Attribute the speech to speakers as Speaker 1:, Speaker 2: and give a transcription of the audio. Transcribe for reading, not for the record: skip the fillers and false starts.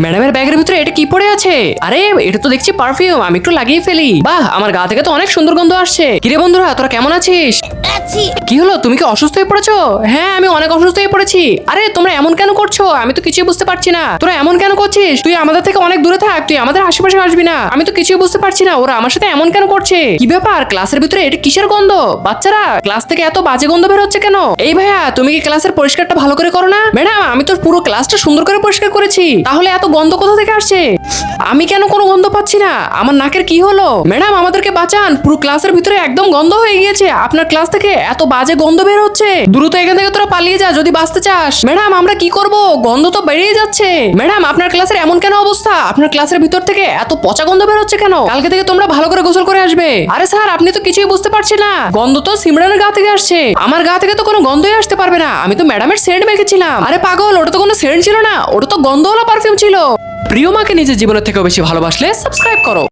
Speaker 1: ম্যাডামের ব্যাগের ভিতরে এটা কি পড়ে আছে? আরে এটা তো দেখছি পারফিউম, আমি একটু লাগিয়ে ফেলি। বাহ, আমার গা থেকে তো অনেক সুন্দর গন্ধ আসছে। কিরে বন্ধুরা, তোরা কেমন আছিস? কি হলো, তুমি কি অসুস্থ হয়ে পড়েছো? হ্যাঁ, আমি অনেক অসুস্থ হয়ে পড়েছি। আরে তোমরা এমন কেন করছো? আমি তো কিছুই বুঝতে পারছি না। তোরা এমন কেন করছিস? তুই আমাদের থেকে অনেক দূরে থাক, তুই আমাদের আশেপাশে আসবি না। আমি তো কিছুই বুঝতে পারছি না, ওরা আমার সাথে এমন কেন করছে। কি ব্যাপার, ক্লাসের ভিতরে এটা কিসের গন্ধ? বাচ্চারা, ক্লাস থেকে এত বাজে গন্ধ বের হচ্ছে কেন? এই ভাইয়া, তুমি কি ক্লাসের পরিষ্কারটা ভালো করে করো না? ম্যাডাম, আমি তো পুরো ক্লাসটা সুন্দর করে পরিষ্কার করেছি, তাহলে এত গন্ধ কোথা থেকে আসছে? আমি কেন কোনো গন্ধ পাচ্ছি না? আমার নাকের কি হলো? ম্যাডাম, আমাদেরকে বাঁচান, পুরো ক্লাসের ভিতরে একদম গন্ধ হয়ে গিয়েছে। আপনার ক্লাস থেকে এত বাজে গন্ধ বের হচ্ছে। দ্রুত এখান থেকে তোরা পালিয়ে যা যদি বাঁচতে চাস। ম্যাডাম, আমরা কি করব? গন্ধ তো বেরিয়ে যাচ্ছে। ম্যাডাম, আপনার ক্লাসের এমন কেন অবস্থা? আপনার ক্লাসের ভিতর থেকে এত পচা গন্ধ বের হচ্ছে কেন? কালকে থেকে তোমরা ভালো করে গোসল করে আসবে। আরে স্যার, আপনি তো কিছুই বুঝতে পারছেন না। গন্ধ তো সিমরানের গা থেকে আসছে, আমার গা থেকে তো কোনো গন্ধই আসতে পারবে না। আমি তো ম্যাডামের সেন্ট মেখেছিলাম। আরে পাগল, ওটা তো কোনো সেন্ট ছিল না, ওটা তো গন্ধওয়ালা পারফিউম ছিল। প্রিয় মাকে নিজের জীবনের থেকেও বেশি ভালোবাসলে সাবস্ক্রাইব করো।